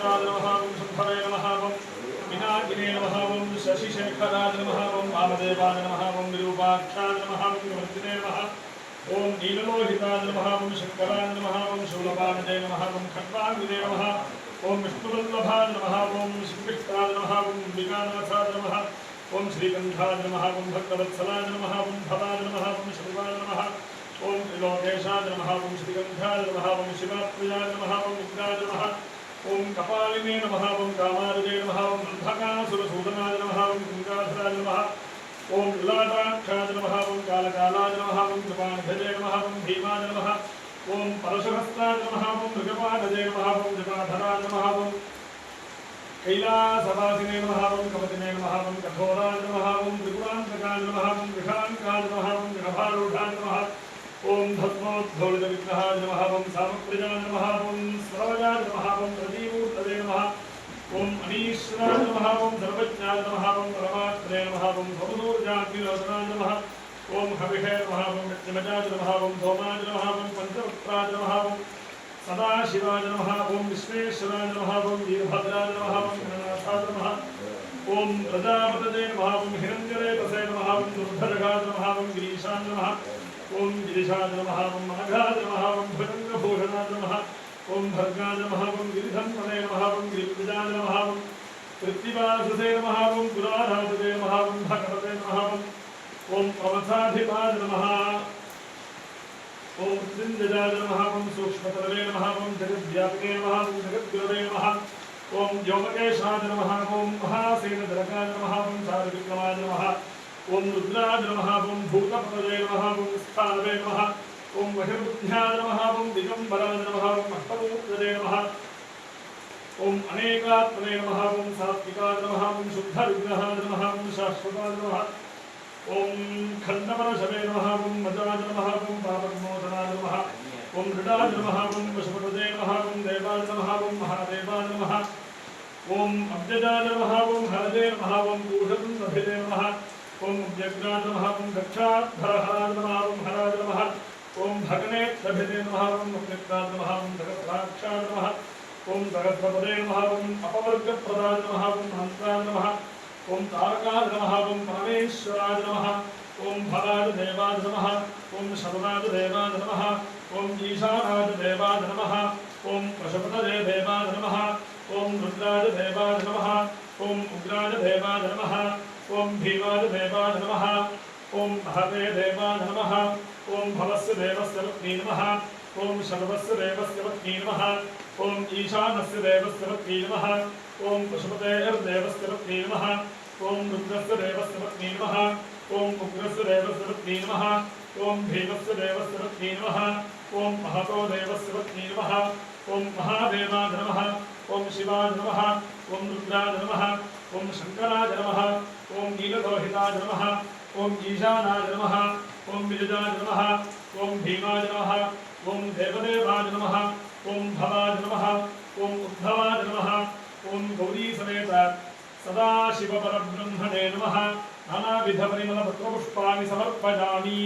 विघ्नेश्वराय नमः ओं शंभवे नमः ओं विनायिने नमः ओं शशिशेखराय नमः ओं वामदेवाय नमः ओं विरूपाक्षाय नमः ओं वर्धिने नमः ओं नीललोहिताय नमः ओं शंकराय नमः ओं शूलपाणिने नमः ओं खड्वांगिने नमः ओं विष्णुवल्लभाय नमः ओं श्रीकृष्णाय नमः ओं विज्ञाननाथाय नमः ओं श्रीकंठाय नमः ओं भक्तवत्सलाय नमः ओं भवाय नमः ओं शिवाय नमः ओं त्रिलोकेशाय नमः ओं श्रीकंठाय नमः ओं शिवाप्रियाय नमः ओं उग्राय नमः ओं कपालिने नमः ओं कामार्जे नमः ओं अंधकासुरसूदनाय नमः ओं गंगाधराय नमः ओं ललाटाक्षाय नमः ओं कालकालाय नमः ओं कृपाणभजे नमः ओं भीमाय नमः ओं परशुहस्ताय नमः ओं मृगपाणजे नमः ओं जटाधराय नमः ओं कैलासवासिने नमः ओं कवचिने नमः ओं कठोराय नमः ओं त्रिपुरान्तकाय नमः ओं विषाङ्काय नमः ओं गृहभारूढाय नमः ओं भस्मोद्धौलितविग्रहाय नमः ओं सामप्रियाय नमः ओं स्वराजाय नमः ओं प्रदीपूर्तये नमः ओं अनीश्वराय नमः ओं सर्वज्ञाय नमः ओं परमात्मने नमः ओं भवदूर्जाग्निलोचनाय नमः ओं हविषे नमः ओं यज्ञमजाय नमः ओं सोमाय नमः ओं पञ्चवक्त्राय नमः ओं सदाशिवाय नमः ओं विश्वेश्वराय नमः ओं वीरभद्राय नमः ओं गणनाथाय नमः ओं प्रजापतये नमः ओं हिरण्यरेतसे नमः ओं दुर्धरगाय नमः ओं गिरीशाय नमः ओं गिरिशाय नमः ओं माघाय नमः ओं भुजङ्गभूषणाय नमः ओं भर्गाय नमः ओं गिरिधन्वने नमः ओं गिरिविजाय नमः ओं कृत्तिवासुते नमः ओं पुराराजते नमः ओं भगवते नमः ओं प्रमथाधिपाय नमः ओं मृत्युंजयाय नमः ओं सूक्ष्मतरवे नमः ओं जगद्व्यापिने नमः ओं जगद्गुरवे नमः ओं व्योमकेशाय नमः ओं महासेनधरकाय नमः ओं चारुविक्रमाय नमः ओं रुद्राय नमः ओं भूतपतये नमः ओं स्थानवे नमः ओं वहिर्बुद्ध्याय नमः ओं दिगम्बराय नमः ओं अष्टमूर्तये नमः ओं अनेकात्मने नमः ओं सात्विकाय नमः ओं शुद्धविग्रहाय नमः ओं शाश्वताय नमः ओं खण्डपरशवे नमः ओं मजाय नमः ओं पापविमोचनाय नमः ओं मृडाय नमः ओं वशुपतये नमः ओं देवाय नमः ओं महादेवाय नमः ओं अव्यजाय नमः ओं हरजे नमः ओं पूषन्नभिदे नमः ओं व्यग्राय नमः ओं गच्छाद्धरहराय नमः ओं हराय नमः ओं भगनेत्रभिदे नमः ओं मुक्तिक्ताय नमः ओं जगद्राक्षाय नमः ओं जगत्पदे नमः ओं अपवर्गप्रदाय नमः ओं हंसाय नमः ओं तारकाय नमः ओं परमेश्वराय नमः ओं भवाय देवाय नमः ओं शरणाय देवाय नमः ओं ईशानाय देवाय नमः ओं प्रशपतये देवाय नमः ओं रुद्राय देवाय नमः ओं उग्राय देवाय नमः ओं भीमाय देवाय नमः ओं महते देवाय नमः ओं भवस्य देवस्य पत्नी नमः ओं शर्वस्य देवस्य पत्नी नमः ओं ईशानस्य देवस्य पत्नी नमः ओं पशुपतेर्देवस्य पत्नी नमः ओं रुद्रस्य देवस्य पत्नी नमः ओं उग्रस्य देवस्य पत्नी नमः ओं भीमस्य देवस्य पत्नी नमः ओं महतो देवस्य पत्नी नमः ओं महादेवाय नमः ओं शिवाय नमः ओं रुद्राय नमः ओं शंकराय नमः ओं नीललोहिताय नमः ओं ईशानाय नमः ओं विजयाय नमः ओं भीमाय नमः ओं देवदेवाय नमः ओं भवाय नमः ओं उद्धवाय नमः ओं गौरी समेत सदाशिवपरब्रह्मणे नमः नानाविधपरिमलपत्रपुष्पाणि समर्पयामि।